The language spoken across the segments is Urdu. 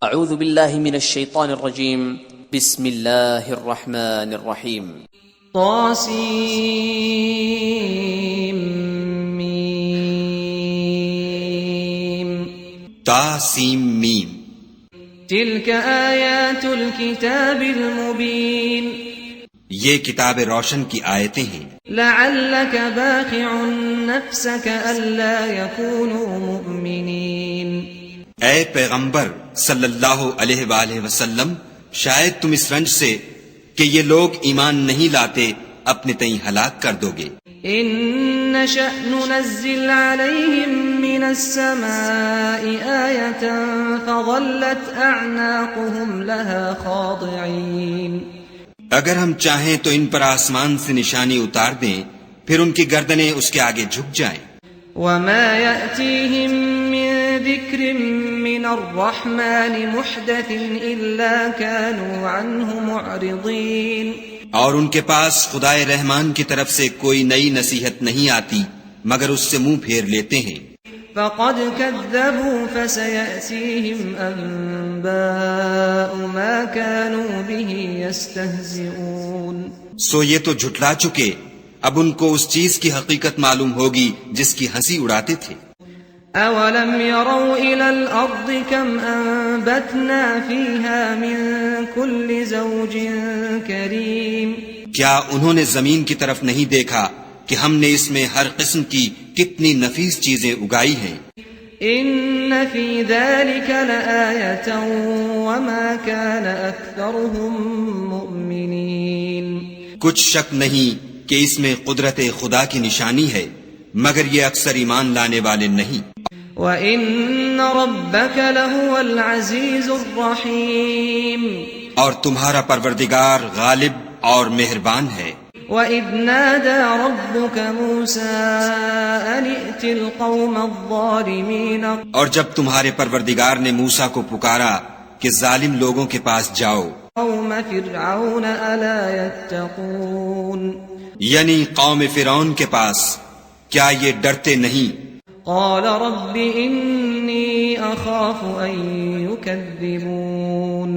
اعوذ باللہ من الشیطان الرجیم بسم اللہ الرحمن الرحیم طاسیم تلك آیات الكتاب المبین یہ کتاب روشن کی آیتیں ہیں. لعلك باخع نفسك ألا يكونوا مؤمنین اے پیغمبر صلی اللہ علیہ وآلہ وسلم، شاید تم اس رنج سے کہ یہ لوگ ایمان نہیں لاتے اپنے تئیں ہلاک کر دو گے. ان نشأ ننزل عليهم من السماء آية فظلت أعناقهم لها خاضعين اگر ہم چاہیں تو ان پر آسمان سے نشانی اتار دیں، پھر ان کی گردنیں اس کے آگے جھک جائیں. وما يأتيهم من ذكر من الرحمن محدث إلا كانوا عنه معرضين اور ان کے پاس خدائے رحمان کی طرف سے کوئی نئی نصیحت نہیں آتی مگر اس سے منہ پھیر لیتے ہیں. فقد كذبوا فسيأتيهم أنباء ما كانوا به يستهزئون سو یہ تو جھٹلا چکے، اب ان کو اس چیز کی حقیقت معلوم ہوگی جس کی ہنسی اڑاتے تھے. أولم يروا إلى الأرض كم أنبتنا فيها من كل زوج كريم کیا انہوں نے زمین کی طرف نہیں دیکھا کہ ہم نے اس میں ہر قسم کی کتنی نفیس چیزیں اگائی ہیں. إن في ذلك لآية وما كان أكثرهم مؤمنين کچھ شک نہیں کہ اس میں قدرت خدا کی نشانی ہے مگر یہ اکثر ایمان لانے والے نہیں. وَإِنَّ رَبَّكَ لَهُوَ الْعَزِيزُ الرَّحِيمُ اور تمہارا پروردگار غالب اور مہربان ہے. وَإِذْ نَادَى رَبُّكَ مُوسَىٰ أَنِ ائْتِ الْقَوْمَ الظَّالِمِينَ اور جب تمہارے پروردگار نے موسیٰ کو پکارا کہ ظالم لوگوں کے پاس جاؤ، قَوْمَ فِرْعَوْنَ أَلَا يَتَّقُونَ یعنی قوم فرعون کے پاس، کیا یہ ڈرتے نہیں؟ قال رب انی اخاف ان یکذبون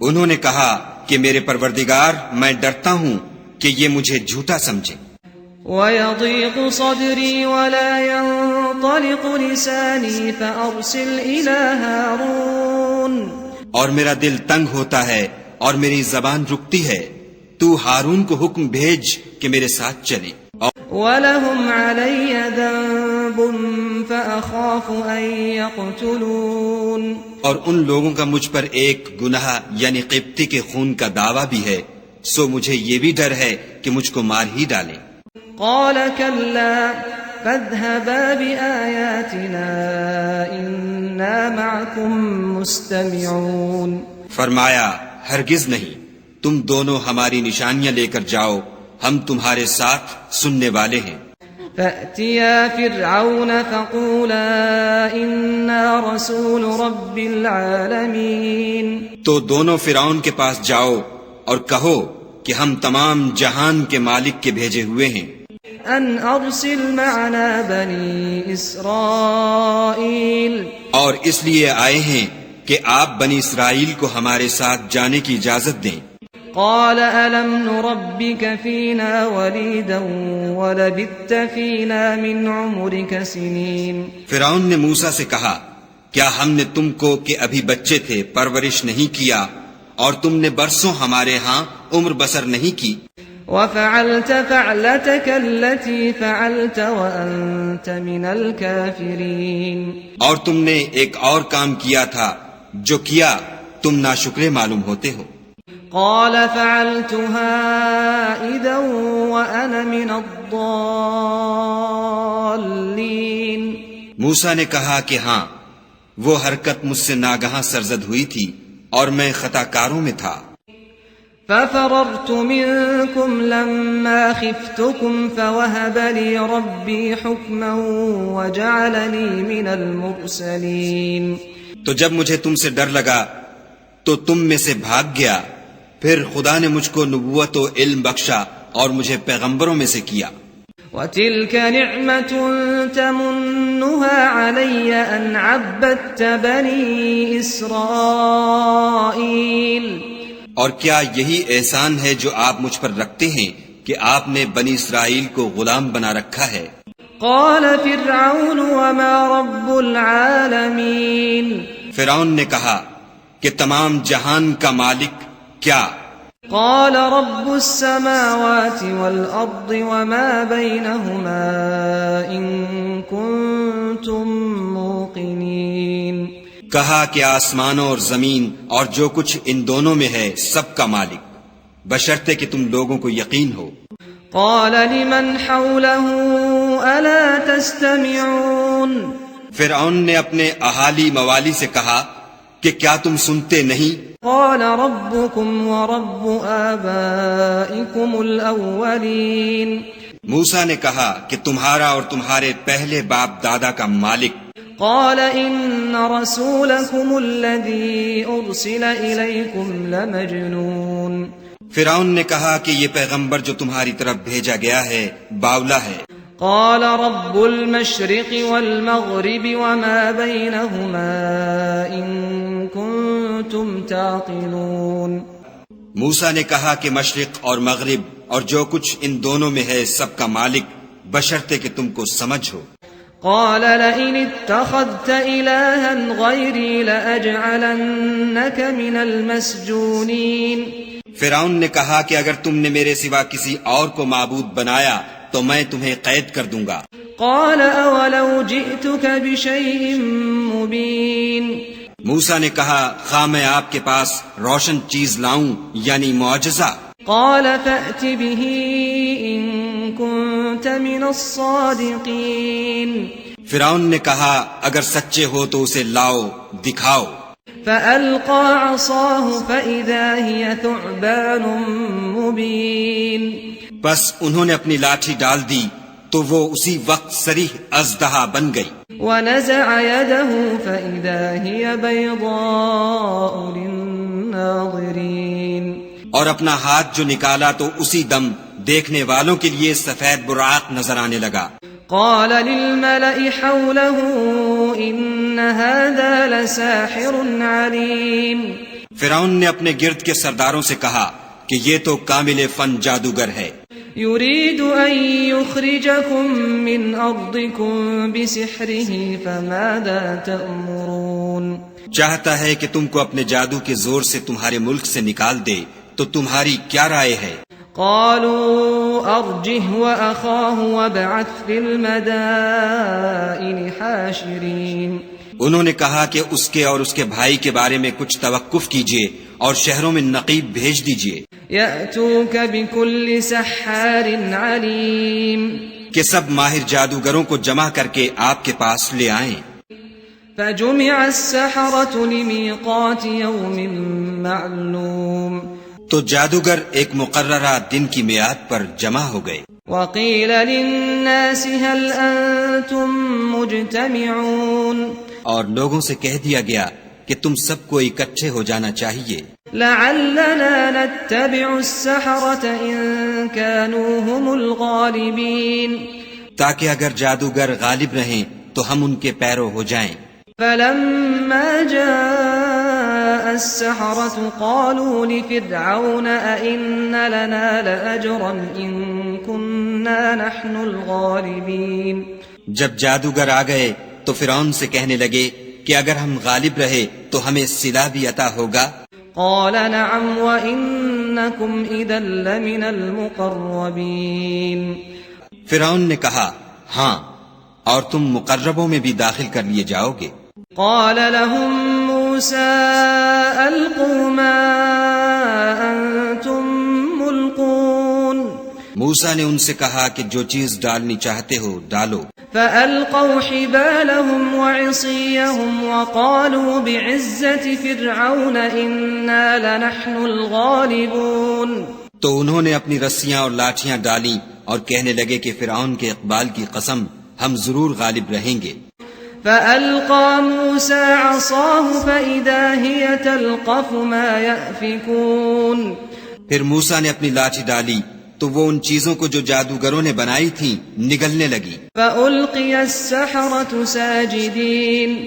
انہوں نے کہا کہ میرے پروردگار میں ڈرتا ہوں کہ یہ مجھے جھوٹا سمجھے. وَيَضِيقُ صَدْرِي وَلَا يَنطَلِقُ لِسَانِي فَأَرْسِلْ إِلَىٰ هَارُونَ اور میرا دل تنگ ہوتا ہے اور میری زبان رکتی ہے، تو ہارون کو حکم بھیج کہ میرے ساتھ چلے. وَلَهُمْ عَلَيَّ ذَنبٌ فَأَخَافُ أَن يَقْتُلُونَ اور ان لوگوں کا مجھ پر ایک گناہ یعنی قبطی کے خون کا دعویٰ بھی ہے، سو مجھے یہ بھی ڈر ہے کہ مجھ کو مار ہی ڈالیں. قال كلا فاذهبا بآياتنا إنا معكم مستمعون فرمایا ہرگز نہیں، تم دونوں ہماری نشانیاں لے کر جاؤ، ہم تمہارے ساتھ سننے والے ہیں. فأتيا فرعون فقولا إنا رسول رب العالمين تو دونوں فرعون کے پاس جاؤ اور کہو کہ ہم تمام جہان کے مالک کے بھیجے ہوئے ہیں. ان ارسل معنا بنی اسرائیل اور اس لیے آئے ہیں کہ آپ بنی اسرائیل کو ہمارے ساتھ جانے کی اجازت دیں. قال ألم نربك فينا وليدا ولبثت فينا من عمرك سنين فرعون نے موسیٰ سے کہا، کیا ہم نے تم کو کہ ابھی بچے تھے پرورش نہیں کیا اور تم نے برسوں ہمارے ہاں عمر بسر نہیں کی. وفعلت فعلتك التي فعلت وأنت من الكافرين اور تم نے ایک اور کام کیا تھا جو کیا تم ناشکرے معلوم ہوتے ہو. قال فعلتها إذا وأنا من الضالين موسیٰ نے کہا کہ ہاں، وہ حرکت مجھ سے ناگہاں سرزد ہوئی تھی اور میں خطا کاروں میں تھا. ففررت منكم لما خفتكم فوهب لي ربي حكما وجعلني من المرسلين تو جب مجھے تم سے ڈر لگا تو تم میں سے بھاگ گیا، پھر خدا نے مجھ کو نبوت و علم بخشا اور مجھے پیغمبروں میں سے کیا. وَتِلْكَ نِعْمَةٌ تَمُنُّهَا عَلَيَّ أَنْ عَبَّدتَّ بَنِي إِسْرَائِيلَ اور کیا یہی احسان ہے جو آپ مجھ پر رکھتے ہیں کہ آپ نے بنی اسرائیل کو غلام بنا رکھا ہے؟ قال فرعون وما رب العالمین، فرعون نے کہا کہ تمام جہان کا مالک کیا؟ قال رب السماوات والأرض وما بينهما إن كنتم موقنين، کہا کہ آسمانوں اور زمین اور جو کچھ ان دونوں میں ہے سب کا مالک، بشرطے کہ تم لوگوں کو یقین ہو۔ قال لمن حوله ألا تستمعون، فرعون نے اپنے اہالی موالی سے کہا کہ کیا تم سنتے نہیں؟ قال ربكم ورب آبائكم الأولين، موسیٰ نے کہا کہ تمہارا اور تمہارے پہلے باپ دادا کا مالک۔ قال إن رسولكم الذي أرسل إليكم لمجنون، فرعون نے کہا کہ یہ پیغمبر جو تمہاری طرف بھیجا گیا ہے باولا ہے۔ قال رب المشرق والمغرب وما بينهما إن كنتم تعقلون، موسیٰ نے کہا کہ مشرق اور مغرب اور جو کچھ ان دونوں میں ہے سب کا مالک، بشرطے کہ تم کو سمجھ ہو۔ قال لئن اتخذت إلها غيري لأجعلنك من المسجونين، فرعون نے کہا کہ اگر تم نے میرے سوا کسی اور کو معبود بنایا تو میں تمہیں قید کر دوں گا۔ قال أولو جئتك بشيء مبين، موسیٰ نے کہا خواہ میں آپ کے پاس روشن چیز لاؤں یعنی معجزہ؟ قال فأت به إن كنت من الصادقين، فرعون نے کہا اگر سچے ہو تو اسے لاؤ، دکھاؤ۔ فألقى عصاه فإذا هي ثعبان مبين، بس انہوں نے اپنی لاٹھی ڈال دی تو وہ اسی وقت صریح اژدہا بن گئی۔ ونزع يده فإذا هي بيضاء للناظرين، اور اپنا ہاتھ جو نکالا تو اسی دم دیکھنے والوں کے لیے سفید براق نظر آنے لگا۔ قال للملأ حوله إن هذا لساحر عليم، فرعون نے اپنے گرد کے سرداروں سے کہا کہ یہ تو کامل فن جادوگر ہے، يريد أن يخرجكم من أرضكم بسحره فماذا تأمرون، چاہتا ہے کہ تم کو اپنے جادو کے زور سے تمہارے ملک سے نکال دے، تو تمہاری کیا رائے ہے؟ قالوا أرجه وأخاه وابعث في المدائن حاشرين، انہوں نے کہا کہ اس کے اور اس کے بھائی کے بارے میں کچھ توقف کیجیے اور شہروں میں نقیب بھیج دیجیے يأتوك بكل سحار عليم، کہ سب ماہر جادوگروں کو جمع کر کے آپ کے پاس لے آئیں۔ فجمع السحرة لميقات يوم معلوم، تو جادوگر ایک مقررہ دن کی میعاد پر جمع ہو گئے۔ وقيل للناس هل أنتم مجتمعون، اور لوگوں سے کہہ دیا گیا کہ تم سب کو اکٹھے ہو جانا چاہیے، لعلنا نتبع السحرة إن كانوا هم الغالبين، تاکہ اگر جادوگر غالب رہیں تو ہم ان کے پیرو ہو جائیں۔ فلما جاء السحرة قالوا لفرعون أئن لنا لأجرا إن كنا نحن الغالبين، جب جادوگر آ گئے تو فرعون سے کہنے لگے کہ اگر ہم غالب رہے تو ہمیں صلہ بھی عطا ہوگا۔ قال نعم وإنكم إذا لمن المقربين، فرعون نے کہا ہاں، اور تم مقربوں میں بھی داخل کر لیے جاؤ گے۔ قال لهم موسى ألقوا ما أنتم ملقون، موسیٰ نے ان سے کہا کہ جو چیز ڈالنی چاہتے ہو ڈالو۔ فألقوا حبالهم وعصيهم وقالوا بعزة فرعون إنا لنحن الغالبون، تو انہوں نے اپنی رسیاں اور لاٹھیاں ڈالیں اور کہنے لگے کہ فرعون کے اقبال کی قسم ہم ضرور غالب رہیں گے۔ فألقى موسى عصاه فإذا هي تلقف ما يأفكون، پھر موسیٰ نے اپنی لاٹھی ڈالی تو وہ ان چیزوں کو جو جادوگروں نے بنائی تھیں نگلنے لگی. فألقي السحرة ساجدين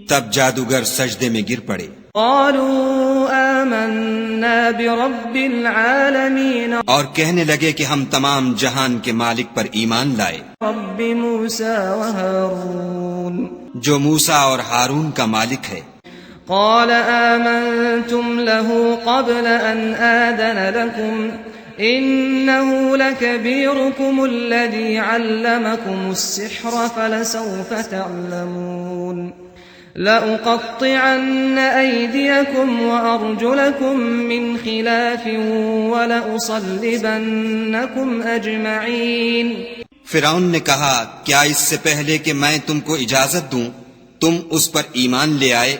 تب جادوگر سجدے میں گر پڑے. قالوا آمنا برب العالمين اور کہنے لگے کہ ہم تمام جہان کے مالک پر ایمان لائے، رب موسى وهارون. جو موسیٰ اور ہارون کا مالک ہے. قال آمنتم له قبل أن آذن لكم إنه لكبيركم الذي علمكم السحر فلسوف تعلمون لأقطعن أيديكم وأرجلكم من خلاف ولأصلبنكم أجمعين. فرعون نے کہا کیا اس سے پہلے کہ میں تم کو اجازت دوں تم اس پر ایمان لے آئے؟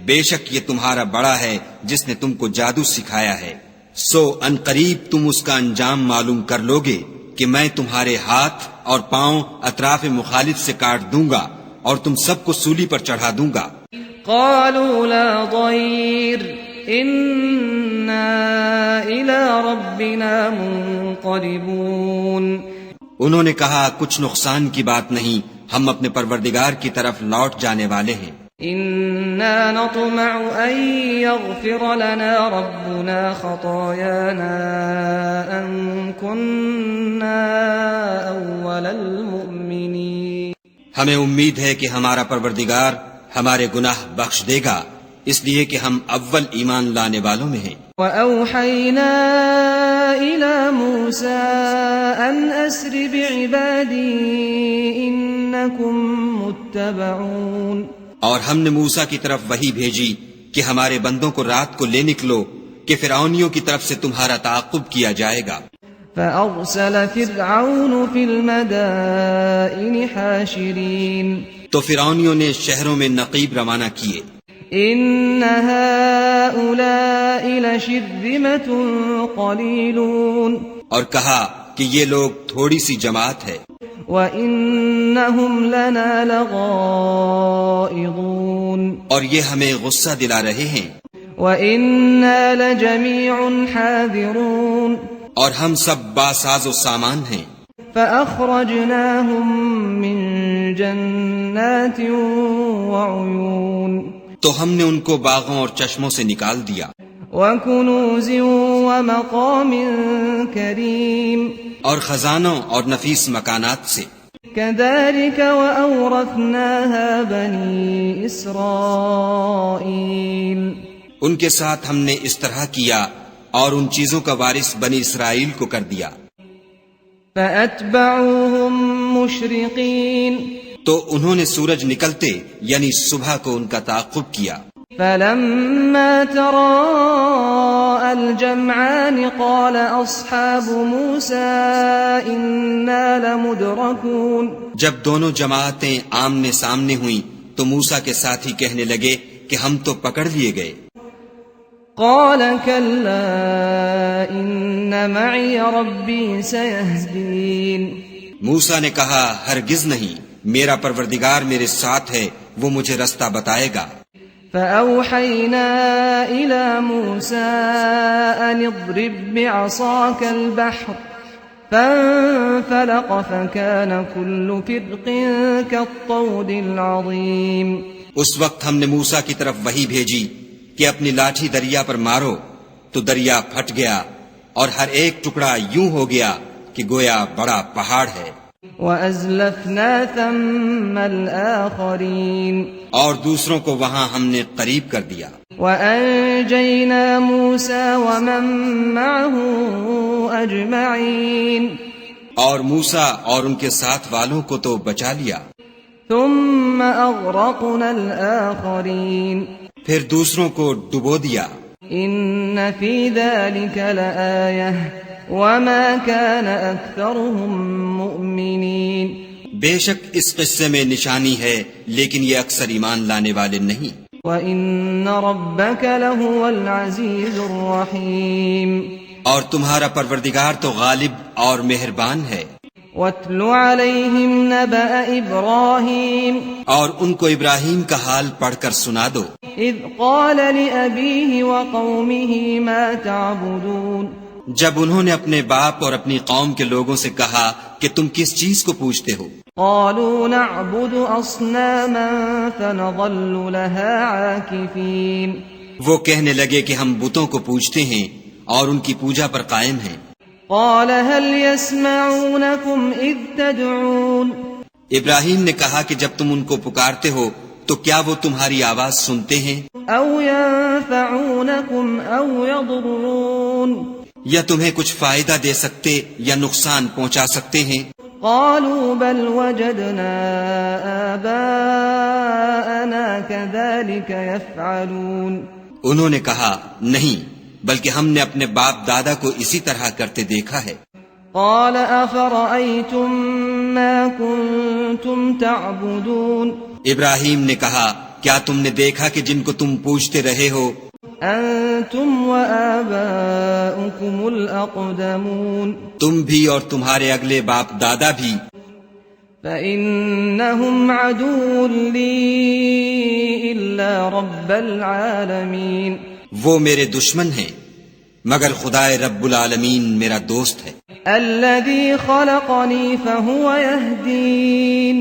بے شک یہ تمہارا بڑا ہے جس نے تم کو جادو سکھایا ہے، سو ان قریب تم اس کا انجام معلوم کر لوگے کہ میں تمہارے ہاتھ اور پاؤں اطراف مخالف سے کاٹ دوں گا اور تم سب کو سولی پر چڑھا دوں گا. قالوا لا ضير إنا إلى ربنا منقلبون. انہوں نے کہا کچھ نقصان کی بات نہیں، ہم اپنے پروردگار کی طرف لوٹ جانے والے ہیں. إنا نطمع أن يغفر لنا ربنا خطايانا أن كنا أول المؤمنين. ہمیں امید ہے کہ ہمارا پروردگار ہمارے گناہ بخش دے گا اس لیے کہ ہم اول ایمان لانے والوں میں ہیں. وَأَوْحَيْنَا إِلَى مُوسَىٰ أَنْ أَسْرِ بِعِبَادِي إِنَّكُمْ مُتَّبَعُونَ. اور ہم نے موسیٰ کی طرف وحی بھیجی کہ ہمارے بندوں کو رات کو لے نکلو کہ فرعونیوں کی طرف سے تمہارا تعاقب کیا جائے گا. فأرسل فرعون في المدائن حاشرين. تو فرعونیوں نے شہروں میں نقیب روانہ کیے. إن هؤلاء لشرذمة قليلون. اور کہا کہ یہ لوگ تھوڑی سی جماعت ہے. وَإِنَّهُمْ لَنَا لَغَائِظُونَ. اور یہ ہمیں غصہ دلا رہے ہیں. وَإِنَّا لَجَمِيعٌ حَاذِرُونَ. اور ہم سب باساز و سامان ہیں. فَأَخْرَجْنَاهُمْ مِنْ جَنَّاتٍ وَعُيُونٍ. تو ہم نے ان کو باغوں اور چشموں سے نکال دیا. وَكُنُوزٍ وَمَقَامٍ كَرِيمٍ. اور خزانوں اور نفیس مکانات سے. كَذَلِكَ وَأَوْرَثْنَاهَا بَنِي إِسْرَائِيلَ. ان کے ساتھ ہم نے اس طرح کیا اور ان چیزوں کا وارث بنی اسرائیل کو کر دیا. فَأَتْبَعُوهُمْ مُشْرِقِينَ. تو انہوں نے سورج نکلتے یعنی صبح کو ان کا تعاقب کیا. فَلَمَّا تَرَاءَى الْجَمْعَانِ قَالَ أَصْحَابُ مُوسَىٰ إِنَّا لَمُدْرَكُونَ. جب دونوں جماعتیں آمنے سامنے ہوئیں تو موسیٰ کے ساتھی کہنے لگے کہ ہم تو پکڑ لیے گئے. قال كلا إن معي ربي سيهدين. موسیٰ نے کہا ہرگز نہیں، میرا پروردگار میرے ساتھ ہے، وہ مجھے رستہ بتائے گا. فأوحينا إلى موسى أن اضرب بعصاك البحر فانفلق فكان كل فرق كالطود العظيم. اس وقت ہم نے موسیٰ کی طرف وحی بھیجی کہ اپنی لاٹھی دریا پر مارو، تو دریا پھٹ گیا اور ہر ایک ٹکڑا یوں ہو گیا کہ گویا بڑا پہاڑ ہے. وَأَزْلَفْنَا ثَمَّ الْآخَرِينَ. اور دوسروں کو وہاں ہم نے قریب کر دیا. وَأَنْجَيْنَا مُوسَى وَمَن مَّعَهُ أَجْمَعِينَ. اور موسیٰ اور ان کے ساتھ والوں کو تو بچا لیا. ثُمَّ أَغْرَقْنَا الْآخَرِينَ. پھر دوسروں کو ڈبو دیا. إِنَّ فِي ذَلِكَ لَآيَةً وَمَا كَانَ أَكْثَرُهُم مُؤْمِنِينَ. بے شک اس قصے میں نشانی ہے لیکن یہ اکثر ایمان لانے والے نہیں. وَإِنَّ رَبَّكَ لَهُوَ الْعَزِيزُ الرَّحِيمُ. اور تمہارا پروردگار تو غالب اور مہربان ہے. وَاتْلُ عَلَيْهِمْ نَبَأَ إِبْرَاهِيمَ. اور ان کو ابراہیم کا حال پڑھ کر سنا دو. إِذْ قَالَ لِأَبِيهِ وَقَوْمِهِ مَا تَعْبُدُونَ. جب انہوں نے اپنے باپ اور اپنی قوم کے لوگوں سے کہا کہ تم کس چیز کو پوجتے ہو؟ قالوا نعبد أصناما فنظل لها عاكفين وہ کہنے لگے کہ ہم بتوں کو پوجتے ہیں اور ان کی پوجا پر قائم ہیں۔ قال هل يسمعونكم إذ تدعون ابراہیم نے کہا کہ جب تم ان کو پکارتے ہو تو کیا وہ تمہاری آواز سنتے ہیں؟ أو ينفعونكم أو يضرون یا تمہیں کچھ فائدہ دے سکتے یا نقصان پہنچا سکتے ہیں؟ قالوا بل وجدنا آباءنا كذلك يفعلون انہوں نے کہا نہیں، بلکہ ہم نے اپنے باپ دادا کو اسی طرح کرتے دیکھا ہے۔ قال أفرأيتم ما كنتم تعبدون ابراہیم نے کہا کیا تم نے دیکھا کہ جن کو تم پوجتے رہے ہو؟ أنتم وآباؤكم الأقدمون تم بھی اور تمہارے اگلے باپ دادا بھی۔ فإنهم عدو لي إلا رب العالمين وہ میرے دشمن ہیں مگر خدائے رب العالمین میرا دوست ہے، الذي خلقني فهو يهدين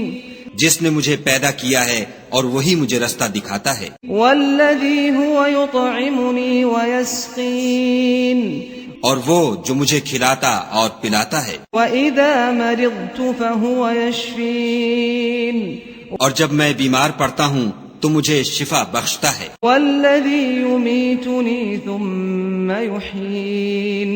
جس نے مجھے پیدا کیا ہے اور وہی مجھے رستہ دکھاتا ہے، والذي هو يطعمني ويسقين اور وہ جو مجھے کھلاتا اور پلاتا ہے، وإذا مرضت فهو يشفين اور جب میں بیمار پڑتا ہوں تو مجھے شفا بخشتا ہے، والذي يميتني ثم يحيين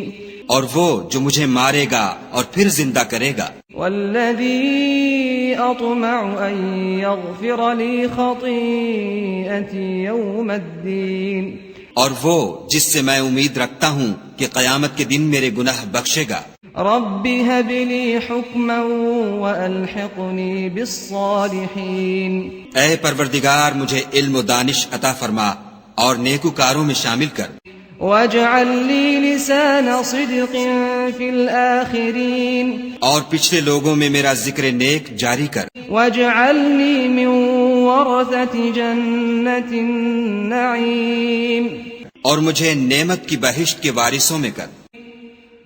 اور وہ جو مجھے مارے گا اور پھر زندہ کرے گا، والذي أطمع أن يغفر لي خطيئتي يوم الدين اور وہ جس سے میں امید رکھتا ہوں کہ قیامت کے دن میرے گناہ بخشے گا۔ رب هب لي حكما وألحقني بالصالحين اے پروردگار مجھے علم و دانش عطا فرما اور نیکوکاروں میں شامل کر، واجعل لي لسان صدق في الآخرين اور پچھلے لوگوں میں میرا ذکر نیک جاری کر، واجعلني من ورثة جنة النعيم اور مجھے نعمت کی بہشت کے وارثوں میں کر،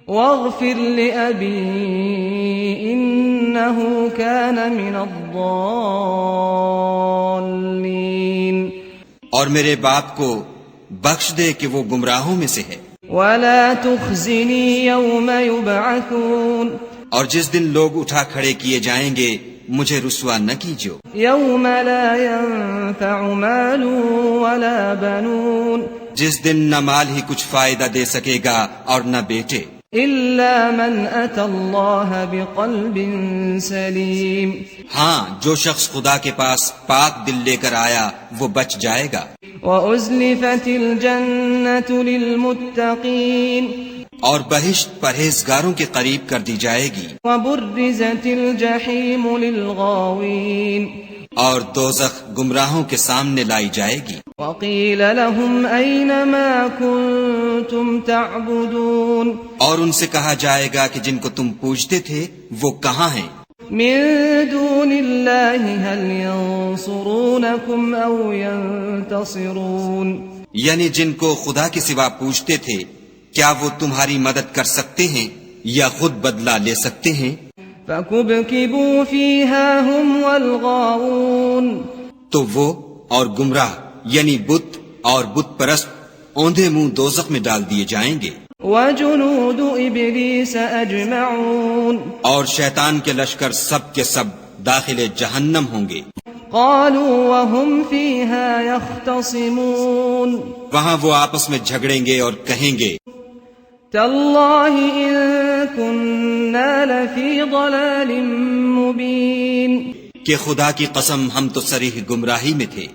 واغفر لأبي إنه كان من الضالين اور میرے باپ کو بخش دے کہ وہ گمراہوں میں سے ہے، ولا تخزني يوم يبعثون اور جس دن لوگ اٹھا کھڑے کیے جائیں گے مجھے رسوا نہ کیجو، يوم لا ينفع مال ولا بنون جس دن نہ مال ہی کچھ فائدہ دے سکے گا اور نہ بیٹے، إلا من أتى الله بقلب سليم ہاں جو شخص خدا کے پاس پاک دل لے کر آیا وہ بچ جائے گا، وأزلفت الجنة للمتقين اور بہشت پرہیزگاروں کے قریب کر دی جائے گی، وبرزت الجحيم للغاوين اور دوزخ گمراہوں کے سامنے لائی جائے گی، وقيل لهم أين ما كنتم تعبدون اور ان سے کہا جائے گا کہ جن کو تم پوجتے تھے وہ کہاں ہیں، من دون الله هل ينصرونكم أو ينتصرون یعنی جن کو خدا کے سوا پوجتے تھے کیا وہ تمہاری مدد کر سکتے ہیں یا خود بدلہ لے سکتے ہیں؟ فكبكبوا فيها هم والغاوون تو وہ اور گمراہ یعنی بت اور بت پرست اوندھے منہ دوزخ میں ڈال دیے جائیں گے، وجنود إبليس أجمعون اور شیطان کے لشکر سب کے سب داخل جہنم ہوں گے، قالوا وهم فيها يختصمون وہاں وہ آپس میں جھگڑیں گے اور کہیں گے تالله إن كنا لفي ضلال مبين کہ خدا کی قسم ہم تو صریح گمراہی میں تھے،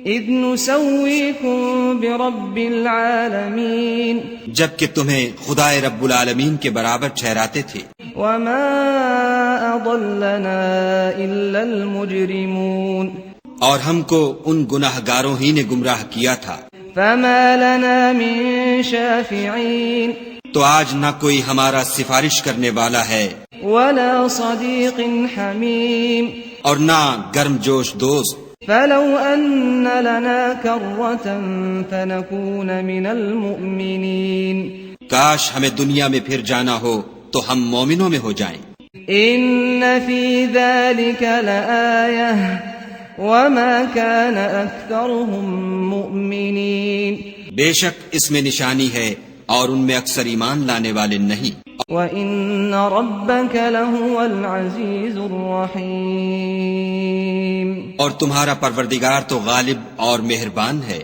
إذ نسويكم برب العالمين جبکہ تمہیں خدائے رب العالمین کے برابر ٹھہراتے تھے، وما أضلنا إلا المجرمون اور ہم کو ان گناہ گاروں ہی نے گمراہ کیا تھا، فما لنا من شافعين تو آج نہ کوئی ہمارا سفارش کرنے والا ہے ولا صديق حميم اور نہ گرم جوش دوست، فلو أن لنا كرة فنكون من المؤمنين کاش ہمیں دنیا میں پھر جانا ہو تو ہم مومنوں میں ہو جائیں. إن في ذلك لآية وما كان أكثرهم مؤمنين بے شک اس میں نشانی ہے اور ان میں اکثر ایمان لانے والے نہیں. وَإِنَّ رَبَّكَ لَهُوَ الْعَزِيزُ الرَّحِيمُ اور تمہارا پروردگار تو غالب اور مہربان ہے.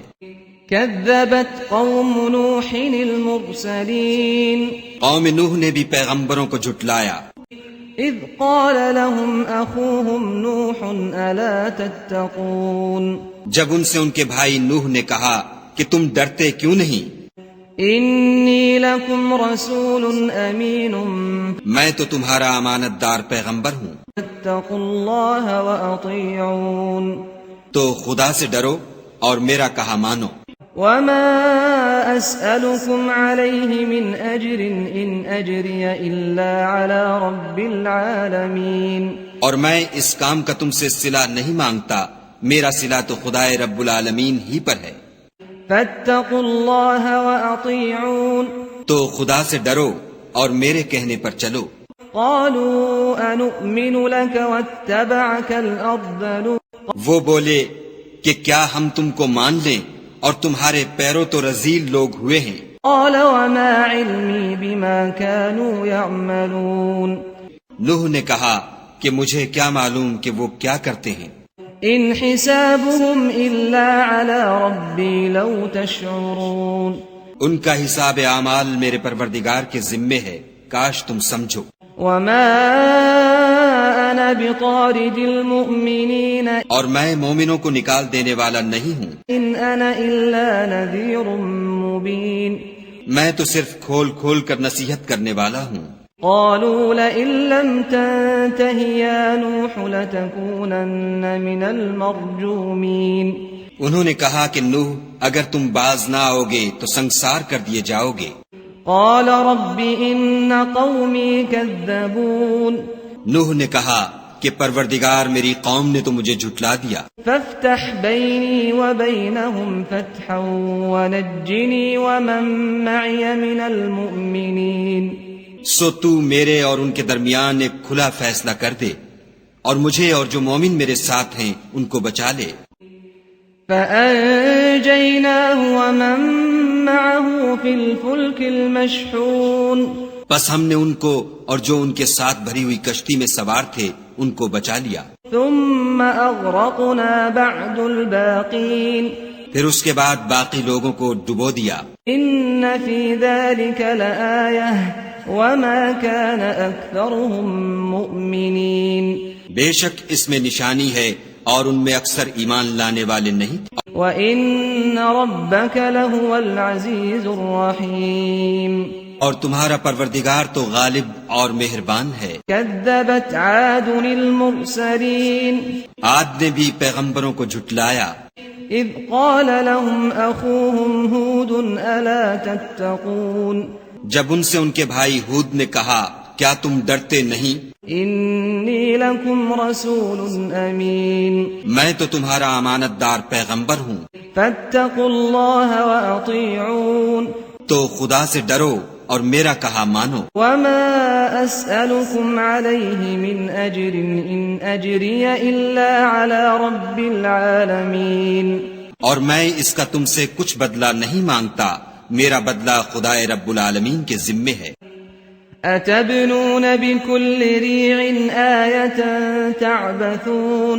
كذبت قوم نوح المرسلين قوم نوح نے بھی پیغمبروں کو جھٹلایا. إذ قال لهم أخوهم نوح ألا تتقون جب ان سے ان کے بھائی نوح نے کہا کہ تم ڈرتے کیوں نہیں؟ إني لكم رسول أمين میں تو تمہارا امانت دار پیغمبر ہوں. فاتقوا الله وأطيعون تو خدا سے ڈرو اور میرا کہا مانو. وما أسألكم عليه من أجر إن أجري إلا على رب العالمين اور میں اس کام کا تم سے صلہ نہیں مانگتا، میرا صلہ تو خدائے رب العالمین ہی پر ہے. فاتقوا الله وأطيعون تو خدا سے ڈرو اور میرے کہنے پر چلو. قالوا أنؤمن لك واتبعك الأرذلون وہ بولے کہ کیا ہم تم کو مان لیں اور تمہارے پیروں تو رذیل لوگ ہوئے ہیں. قال وما علمي بما كانوا يعملون نوح نے کہا کہ مجھے کیا معلوم کہ وہ کیا کرتے ہیں. إن حسابهم إلا على ربي لو تشعرون ان کا حساب اعمال میرے پروردگار کے ذمے ہے، کاش تم سمجھو. وما أنا بطارد المؤمنين اور میں مومنوں کو نکال دینے والا نہیں ہوں، إن أنا إلا نذير مبين میں تو صرف کھول کھول کر نصیحت کرنے والا ہوں. قالوا لئن لم تنته يا نوح لتكونن من المرجومين انہوں نے کہا کہ نوح اگر تم باز نہ آؤ گے تو سنسار کر دیے جاؤ گے. قال رب إن قومي كذبون نوح نے کہا کہ پروردگار میری قوم نے تو مجھے جھٹلا دیا. فافتح بيني وبينهم فتحا ونجني ومن معي من المؤمنين سو تو میرے اور ان کے درمیان ایک کھلا فیصلہ کر دے اور مجھے اور جو مومن میرے ساتھ ہیں ان کو بچا لے. فأنجيناه ومن معه في الفلك المشحون بس ہم نے ان کو اور جو ان کے ساتھ بھری ہوئی کشتی میں سوار تھے ان کو بچا لیا. ثم أغرقنا بعد الباقين پھر اس کے بعد باقی لوگوں کو ڈبو دیا. إن في ذلك لآية وما كان أكثرهم مؤمنين بے شک اس میں نشانی ہے اور ان میں اکثر ایمان لانے والے نہیں. وَإِنَّ رَبَّكَ لَهُوَ الْعَزِيزُ الرَّحِيمُ اور تمہارا پروردگار تو غالب اور مہربان ہے. كَذَّبَتْ عَادٌ الْمُرْسَلِينَ عاد نے بھی پیغمبروں کو جھٹلایا. إِذْ قَالَ لَهُمْ أَخُوهُمْ هُودٌ أَلَا تَتَّقُونَ جب ان سے ان کے بھائی ہود نے کہا کیا تم ڈرتے نہیں؟ إِنِّي لَكُمْ رَسُولٌ أَمِينٌ میں تو تمہارا امانت دار پیغمبر ہوں. فَاتَّقُوا اللَّهَ وَأَطِيعُونَ تو خدا سے ڈرو اور میرا کہا مانو. وَمَا أَسْأَلُكُمْ عَلَيْهِ مِنْ أَجْرٍ إِنْ أَجْرِيَ إِلَّا عَلَى رَبِّ الْعَالَمِينَ اور میں اس کا تم سے کچھ بدلہ نہیں مانگتا، میرا بدلہ خدائے رب العالمین کے ذمے ہے. أَتَبْنُونَ بِكُلِّ رِيعٍ آيَةً تَعْبَثُونَ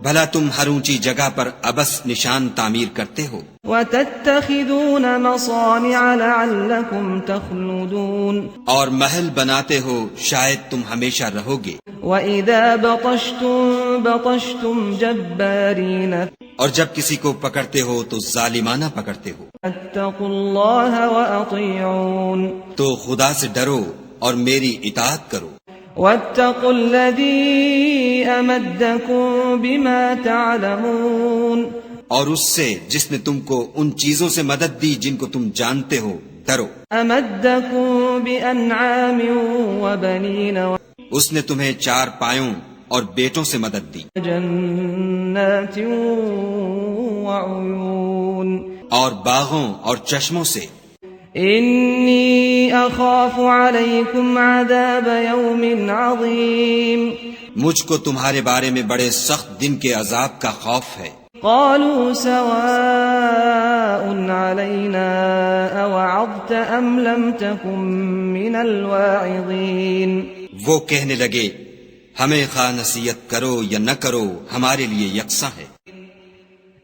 بھلا تم ہر اونچی جگہ پر ابس نشان تعمیر کرتے ہو، وَتَتَّخِذُونَ مَصَانِعَ لَعَلَّكُمْ تَخْلُدُونَ اور محل بناتے ہو شاید تم ہمیشہ رہو گے. وَإِذَا بَطَشْتُمْ بَطَشْتُمْ جَبَّارِينَ اور جب کسی کو پکڑتے ہو تو ظالمانہ پکڑتے ہو. فَاتَّقُوا اللَّهَ وَأَطِيعُونَ تو خدا سے ڈرو اور میری اطاعت کرو. وَاتَّقُوا الَّذِي أَمَدَّكُم بِمَا تَعْلَمُونَ اور اس سے جس نے تم کو ان چیزوں سے مدد دی جن کو تم جانتے ہو ڈرو. أَمَدَّكُم بِأَنْعَامٍ وَبَنِينَ اس نے تمہیں 4 پایوں اور بیٹوں سے مدد دی جنات وعیون اور باغوں اور چشموں سے انی اخاف علیکم عذاب یوم عظیم مجھ کو تمہارے بارے میں بڑے سخت دن کے عذاب کا خوف ہے قالوا سواء علینا اوعظت ام لم تکن من الواعظین وہ کہنے لگے ہمیں خواہ نصیحت کرو یا نہ کرو ہمارے لیے یکساں ہے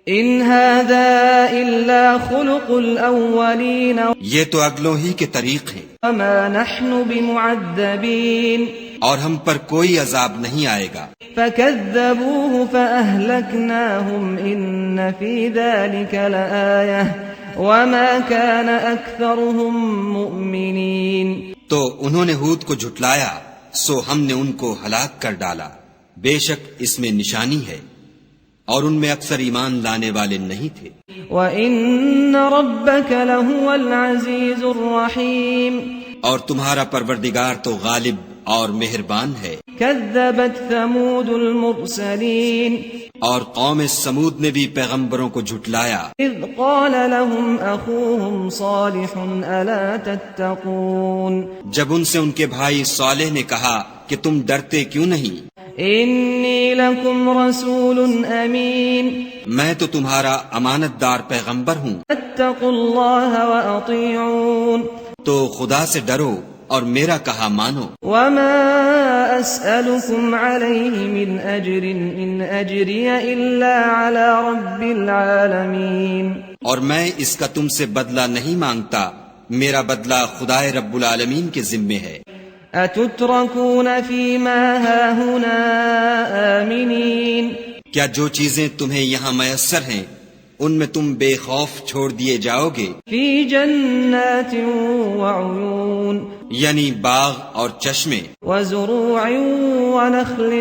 ان هذا الا خلق الاولین یہ تو اگلوں ہی کے طریق ہیں وما نحن بمعذبین اور ہم پر کوئی عذاب نہیں آئے گا فكذبوه فأهلكناهم إن في ذلك لآية وما كان أكثرهم مؤمنين تو انہوں نے ہود کو جھٹلایا سو ہم نے ان کو ہلاک کر ڈالا بے شک اس میں نشانی ہے اور ان میں اکثر ایمان لانے والے نہیں تھے وَإِنَّ رَبَّكَ لَهُوَ الْعَزِيزُ الرَّحِيمُ اور تمہارا پروردگار تو غالب اور مہربان ہے كذبت ثمود المرسلين اور قوم سمود نے بھی پیغمبروں کو جھٹلایا اذ قال لهم اخوهم صالح الا تتقون جب ان سے ان کے بھائی صالح نے کہا کہ تم ڈرتے کیوں نہیں انی لکم رسول امین میں تو تمہارا امانت دار پیغمبر ہوں اتقوا اللہ واطیعون تو خدا سے ڈرو اور میرا کہا مانو وما اسألكم علیہ من اجر ان اجری الا علی رب العالمین اور میں اس کا تم سے بدلہ نہیں مانگتا میرا بدلہ خدائے رب العالمین کے ذمے ہے اتترکون فیما ہاہنا آمنین کیا جو چیزیں تمہیں یہاں میسر ہیں ان میں تم بے خوف چھوڑ دیے جاؤ گے فی جنات وعیون یعنی باغ اور چشمے وزروع ونخل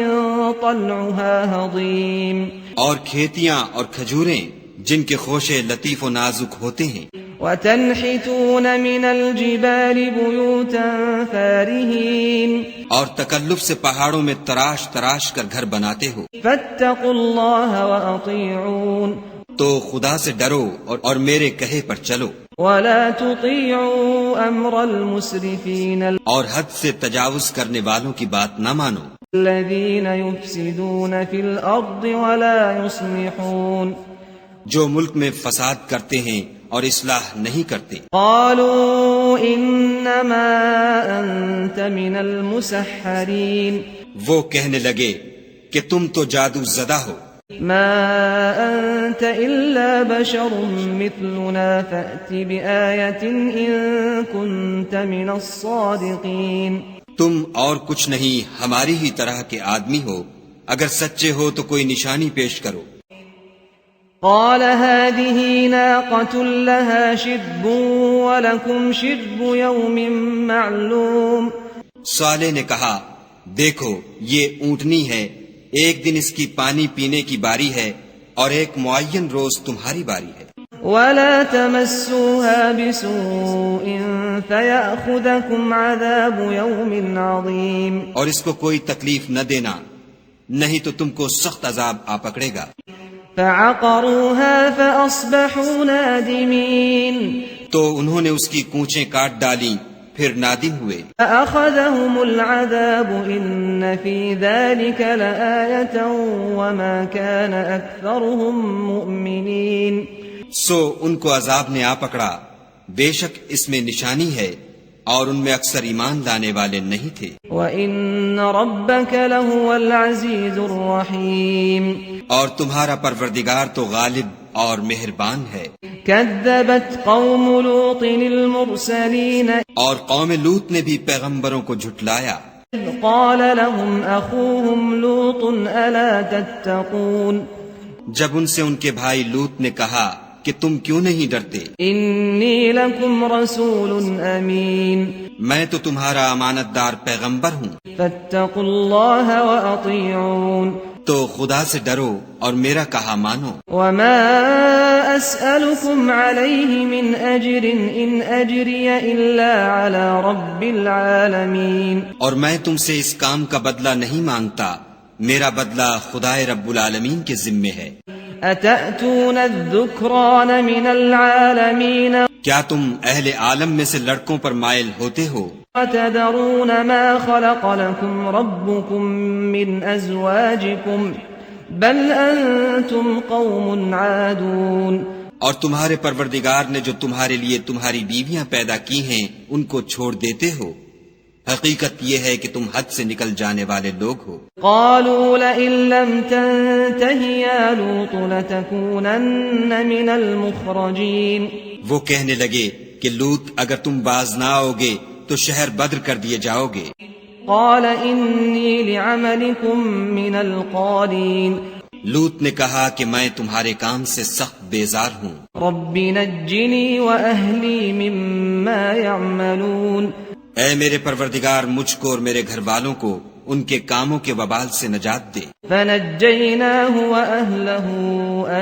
طلعها هضیم اور کھیتیاں اور کھجوریں جن کے خوشے لطیف و نازک ہوتے ہیں وتنحتون من الجبال بیوتا فارہین اور تکلف سے پہاڑوں میں تراش تراش کر گھر بناتے ہو فاتقوا اللہ واطیعون تو خدا سے ڈرو اور میرے کہے پر چلو ولا تطیعوا امر المسرفین اور حد سے تجاوز کرنے والوں کی بات نہ مانو الذین یفسدون فی الارض ولا یصلحون جو ملک میں فساد کرتے ہیں اور اصلاح نہیں کرتے قالوا انما انت من المسحرین وہ کہنے لگے کہ تم تو جادو زدہ ہو ما انت الا بشر مثلنا فأت بآیت ان كنت من الصادقین تم اور کچھ نہیں ہماری ہی طرح کے آدمی ہو اگر سچے ہو تو کوئی نشانی پیش کرو قال هذه ناقة لها شرب ولكم شرب يوم معلوم صالح نے کہا دیکھو یہ اونٹنی ہے ایک دن اس کی پانی پینے کی باری ہے اور ایک معین روز تمہاری باری ہے ولا تمسوها بسوء فيأخذكم عذاب يوم عظيم اور اس کو کوئی تکلیف نہ دینا نہیں تو تم کو سخت عذاب آ پکڑے گا فعقروها فأصبحوا نادمين تو انہوں نے اس کی کونچیں کاٹ ڈالیں پھر نادم ہوئے فأخذهم العذاب إن في ذلك لآية وما كان أكثرهم مؤمنين سو ان کو عذاب نے آ پکڑا بے شک اس میں نشانی ہے اور ان میں اکثر ایمان لانے والے نہیں تھے وَإِنَّ رَبَّكَ لَهُوَ الْعَزِيزُ الرَّحِيمُ اور تمہارا پروردگار تو غالب اور مہربان ہے كَذَّبَتْ قَوْمُ لُوطٍ الْمُرْسَلِينَ اور قوم لوط نے بھی پیغمبروں کو جھٹلایا إِذْ قَالَ لَهُمْ أَخُوهُمْ لُوطٌ أَلَا تَتَّقُونَ جب ان سے ان کے بھائی لوط نے کہا کہ تم کیوں نہیں ڈرتے إِنِّي لَكُمْ رَسُولٌ أَمِينٌ میں تو تمہارا امانت دار پیغمبر ہوں فَاتَّقُوا اللَّهَ وَأَطِيعُونَ تو خدا سے ڈرو اور میرا کہا مانو وَمَا أَسْأَلُكُمْ عَلَيْهِ مِنْ أَجْرٍ إِنْ أَجْرِيَ إِلَّا عَلَى رَبِّ الْعَالَمِينَ اور میں تم سے اس کام کا بدلہ نہیں مانگتا میرا بدلہ خدائے رب العالمین کے ذمے ہے۔ أتأتون الذكران من العالمين کیا تم اہل عالم میں سے لڑکوں پر مائل ہوتے ہو؟ وتذرون ما خلق لكم ربكم من أزواجكم بل أنتم قوم عادون۔ اور تمہارے پروردگار نے جو تمہارے لیے تمہاری بیویاں پیدا کی ہیں ان کو چھوڑ دیتے ہو، حقیقت یہ ہے کہ تم حد سے نکل جانے والے لوگ ہو۔ قالوا لئن لم تنته يا لوط لتكونن من المخرجين۔ وہ کہنے لگے کہ لوط اگر تم باز نہ آؤ گے تو شہر بدر کر دیے جاؤ گے۔ قال إني لعملكم من القالين۔ لوط نے کہا کہ میں تمہارے کام سے سخت بیزار ہوں۔ رب نجني وأهلي مما يعملون۔ اے میرے پروردگار مجھ کو اور میرے گھر والوں کو ان کے کاموں کے وبال سے نجات دے۔ فنجيناه وأهله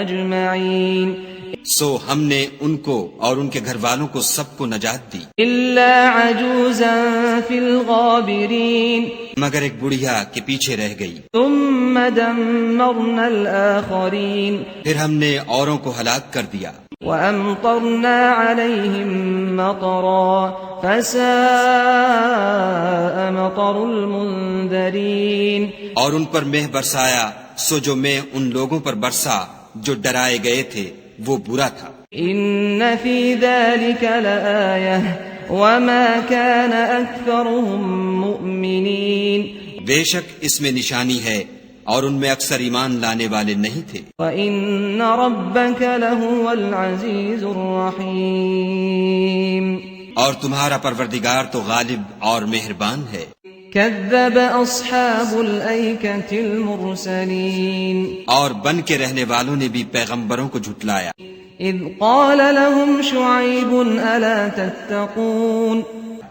أجمعين۔ سو ہم نے ان کو اور ان کے گھر والوں کو سب کو نجات دی، إلا عجوزا في الغابرين۔ مگر ایک بڑھیا کے پیچھے رہ گئی۔ ثم دمرنا الآخرين۔ پھر ہم نے اوروں کو ہلاک کر دیا۔ وأمطرنا عليهم مطرا فساء مطر المنذرين۔ اور ان پر مہ برسایا، سو جو میں ان لوگوں پر برسا جو ڈرائے گئے تھے وہ برا تھا۔ إن في ذلك لآية وما كان أكثرهم مؤمنين۔ بے شک اس میں نشانی ہے اور ان میں اکثر ایمان لانے والے نہیں تھے۔ وَإِنَّ رَبَّكَ لَهُوَ الْعَزِيزُ الرَّحِيمُ۔ اور تمہارا پروردگار تو غالب اور مہربان ہے۔ كذب أصحاب الأيكة المرسلين۔ اور بن کے رہنے والوں نے بھی پیغمبروں کو جھٹلایا۔ إذ قال لهم شعيب ألا تتقون۔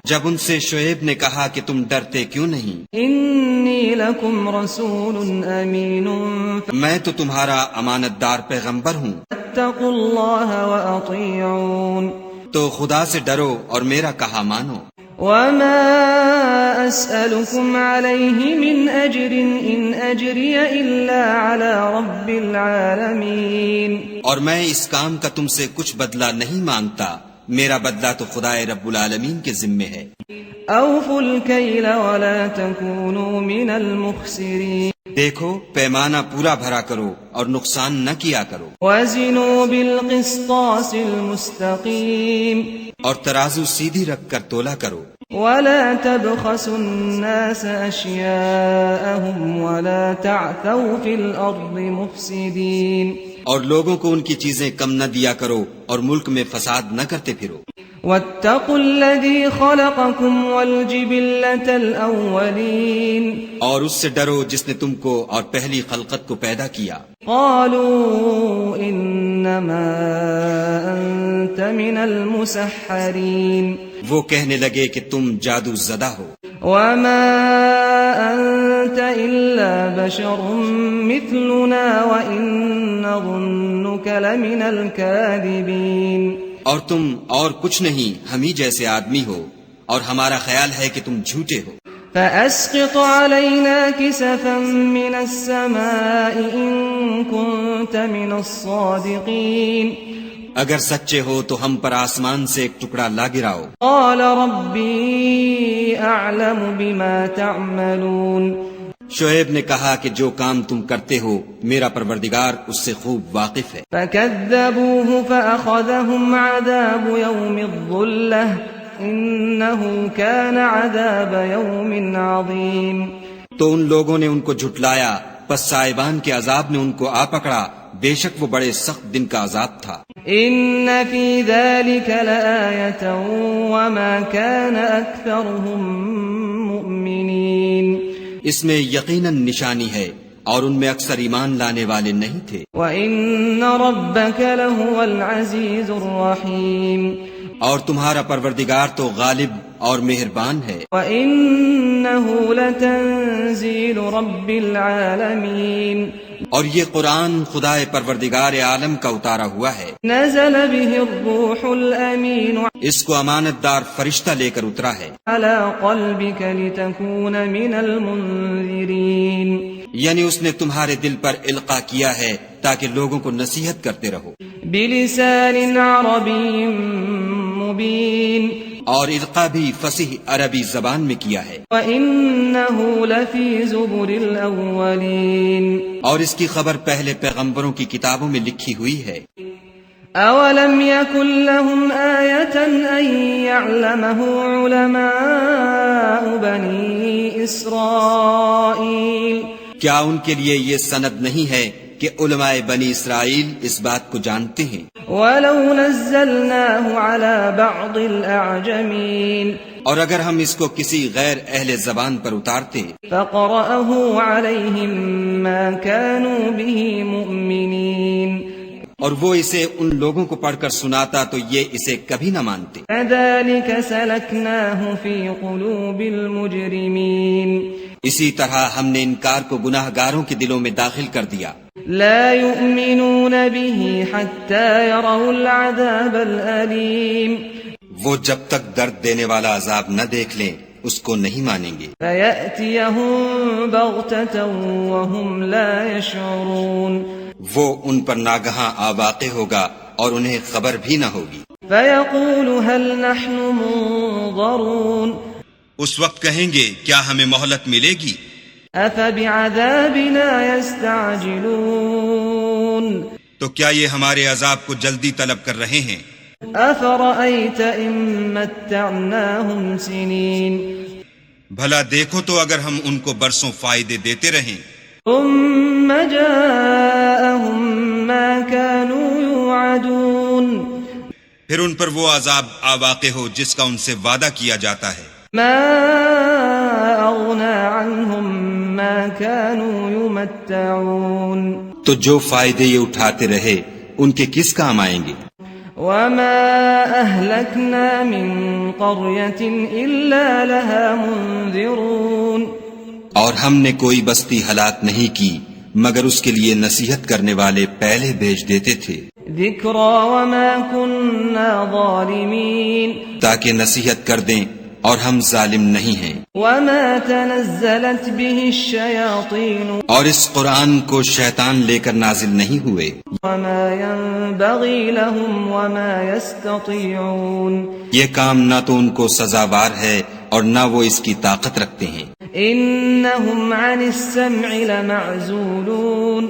جب ان سے شعیب نے کہا کہ تم ڈرتے کیوں نہیں؟ إني لكم رسول أمين میں تو تمہارا امانت دار پیغمبر ہوں، فاتقوا الله وأطيعون۔ تو خدا سے ڈرو اور میرا کہا مانو۔ وما أسألكم عليه من أجر إن أجري إلا على رب العالمين۔ اور میں اس کام کا تم سے کچھ بدلہ نہیں مانگتا، میرا بدلہ تو خدائے رب العالمین کے ذمے ہے۔ أوفوا الكيل ولا تكونوا من المخسرين۔ دیکھو پیمانہ پورا بھرا کرو اور نقصان نہ کیا کرو، وزنوا بالقسطاس المستقيم۔ اور ترازو سیدھی رکھ کر تولا کرو، ولا تبخسوا الناس أشياءهم ولا تعثوا في الأرض مفسدين۔ اور لوگوں کو ان کی چیزیں کم نہ دیا کرو اور ملک میں فساد نہ کرتے پھرو۔ واتقوا الذي خلقكم والجبلة الأولين۔ اور اس سے ڈرو جس نے تم کو اور پہلی خلقت کو پیدا کیا۔ قالوا إنما أنت من المسحرين۔ وہ کہنے لگے کہ تم جادو زدہ ہو، وما أنت إلا بشر مثلنا وإن نظنك لمن الكاذبين۔ اور تم اور کچھ نہیں، ہم ہی جیسے آدمی ہو اور ہمارا خیال ہے کہ تم جھوٹے ہو۔ فأسقط علينا كسفا من السماء إن كنت من الصادقين۔ اگر سچے ہو تو ہم پر آسمان سے ایک ٹکڑا لا گراؤ۔ قال ربي أعلم بما تعملون۔ شعیب نے کہا کہ جو کام تم کرتے ہو میرا پروردگار اس سے خوب واقف ہے۔ فكذبوه فأخذهم عذاب يوم الظلة إنه كان عذاب يوم عظيم۔ تو ان لوگوں نے ان کو جھٹلایا، پس صاحبان کے عذاب نے ان کو آ پکڑا، بے شک وہ بڑے سخت دن کا عذاب تھا۔ إن في ذلك لآية وما كان أكثرهم مؤمنين۔ اس میں یقیناً نشانی ہے اور ان میں اکثر ایمان لانے والے نہیں تھے۔ وَإِنَّ رَبَّكَ لَهُوَ الْعَزِيزُ الرَّحِيمُ۔ اور تمہارا پروردگار تو غالب اور مہربان ہے۔ وَإِنَّهُ لَتَنزِيلُ رَبِّ الْعَالَمِينَ۔ اور یہ قرآن خدائے پروردگار عالم کا اتارا ہوا ہے، نزل به الروح الأمين اس کو امانت دار فرشتہ لے کر اترا ہے، على قلبك لتكون من المنذرين۔ یعنی اس نے تمہارے دل پر القا کیا ہے تاکہ لوگوں کو نصیحت کرتے رہو، بلسان عربی مبین، اور القا بھی فصیح عربی زبان میں کیا ہے، وَإِنَّهُ لَفِي زُبُرِ الْأَوَّلِينَ، اور اس کی خبر پہلے پیغمبروں کی کتابوں میں لکھی ہوئی ہے۔ أَوَلَمْ يَكُنْ لَهُمْ آيَةً أَنْ يَعْلَمَهُ عُلَمَاءُ بَنِي إِسْرَائِيلَ، کیا ان کے لیے یہ سند نہیں ہے کہ علماء بنی اسرائیل اس بات کو جانتے ہیں؟ وَلَوْ نَزَّلْنَاهُ عَلَى بَعْضِ الْأَعْجَمِينَ، اور اگر ہم اس کو کسی غیر اہل زبان پر اتارتے فَقَرَأَهُ عَلَيْهِمْ مَا كَانُوا بِهِ مُؤْمِنِينَ، اور وہ اسے ان لوگوں کو پڑھ کر سناتا تو یہ اسے کبھی نہ مانتے۔ كَذَلِكَ سَلَكْنَاهُ فِي قُلُوبِ الْمُجْرِمِينَ، اسی طرح ہم نے انکار کو گناہ گاروں کے دلوں میں داخل کر دیا۔ لا يؤمنون به حتى يروا العذاب الأليم، وہ جب تک درد دینے والا عذاب نہ دیکھ لیں اس کو نہیں مانیں گے۔ فيأتيهم بغتة وهم لا يشعرون، وہ ان پر ناگہاں آواقع ہوگا اور انہیں خبر بھی نہ ہوگی۔ فيقول هل نحن منظرون، اس وقت کہیں گے کیا ہمیں مہلت ملے گی؟ أفبعذابنا يستعجلون، تو کیا یہ ہمارے عذاب کو جلدی طلب کر رہے ہیں؟ أفرأيت إن متعناهم سنين، بھلا دیکھو تو اگر ہم ان کو برسوں فائدے دیتے رہیں، ثم جاءهم ما كانوا يوعدون، پھر ان پر وہ عذاب آواقع ہو جس کا ان سے وعدہ کیا جاتا ہے، ما أغنى عنهم ما كانوا يمتعون، تو جو فائدے یہ اٹھاتے رہے ان کے کس کام آئیں گے؟ وما أهلكنا من قرية إلا لها منذرون، اور ہم نے کوئی بستی ہلاک نہیں کی مگر اس کے لیے نصیحت کرنے والے پہلے بھیج دیتے تھے، ذكرى وما كنا ظالمين، تاکہ نصیحت کر دیں اور ہم ظالم نہیں ہیں۔ وما تنزلت به الشياطين، اور اس قرآن کو شیطان لے کر نازل نہیں ہوئے، وما ينبغي لهم وما يستطيعون، یہ کام نہ تو ان کو سزاوار ہے اور نہ وہ اس کی طاقت رکھتے ہیں، إنهم عن السمع لمعزولون،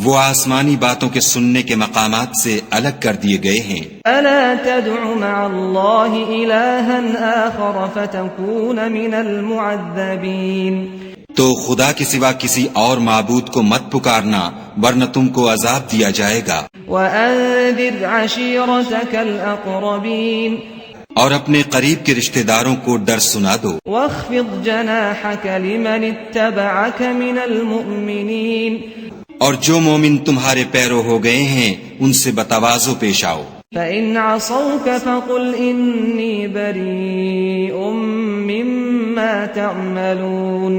وہ آسمانی باتوں کے سننے کے مقامات سے الگ کر دیے گئے ہیں۔ ألا تدع مع الله إلها آخر فتكون من المعذبين، تو خدا کے سوا کسی اور معبود کو مت پکارنا ورنہ تم کو عذاب دیا جائے گا، وأنذر عشيرتك الأقربين، اور اپنے قریب کے رشتہ داروں کو ڈر سنا دو، واخفض جناحك لمن اتبعك من المؤمنين، اور جو مومن تمہارے پیرو ہو گئے ہیں ان سے بتواضع پیش آؤ، فإن عصوك فقل إني بريء مما تعملون،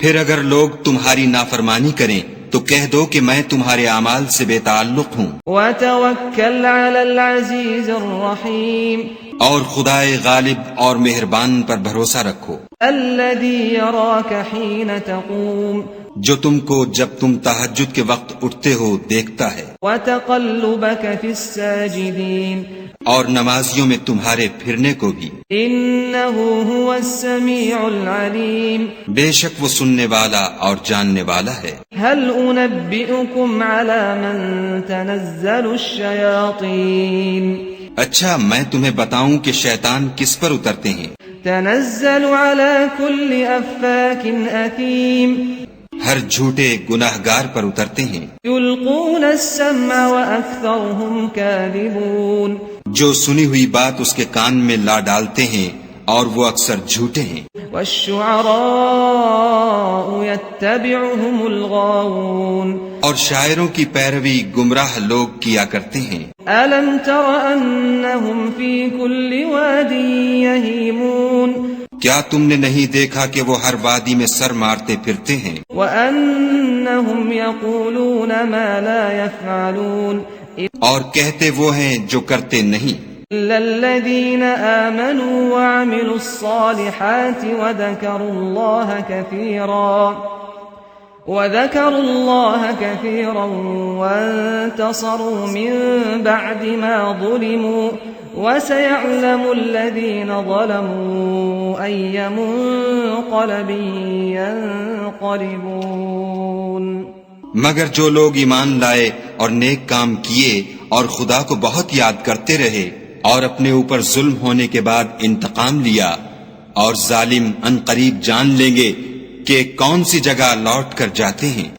پھر اگر لوگ تمہاری نافرمانی کریں تو کہہ دو کہ میں تمہارے اعمال سے بے تعلق ہوں، وتوكل على العزيز الرحيم، اور خدائے غالب اور مہربان پر بھروسہ رکھو، الذي يراك حين تقوم، جو تم کو جب تم تہجد کے وقت اٹھتے ہو دیکھتا ہے، وتقلبك في الساجدين، اور نمازیوں میں تمہارے پھرنے کو بھی، إنه هو السميع العليم، بے شک وہ سننے والا اور جاننے والا ہے۔ هل أنبئكم على من تنزل الشياطين، اچھا میں تمہیں بتاؤں کہ شیطان کس پر اترتے ہیں؟ تنزل على كل أفاك أثيم، ہر جھوٹے گناہ گار پر اترتے ہیں، يلقون السمع وأكثرهم كاذبون، جو سنی ہوئی بات اس کے کان میں لا ڈالتے ہیں اور وہ اکثر جھوٹے ہیں، والشعراء يتبعهم الغاوون، اور شاعروں کی پیروی گمراہ لوگ کیا کرتے ہیں۔ ألم تر أنهم في كل واد يهيمون، کیا تم نے نہیں دیکھا کہ وہ ہر وادی میں سر مارتے پھرتے ہیں، وأنهم يقولون ما لا يفعلون، اور کہتے وہ ہیں جو کرتے نہیں، إلا الذين آمنوا وعملوا الصالحات وذكروا الله كثيرا وانتصروا من بعد ما ظلموا وسيعلم الذين ظلموا أي منقلب ينقلبون. مگر جو لوگ ایمان لائے اور نیک کام کیے اور خدا کو بہت یاد کرتے رہے اور اپنے اوپر ظلم ہونے کے بعد انتقام لیا، اور ظالم ان قریب جان لیں گے کہ کون سی جگہ لوٹ کر جاتے ہیں.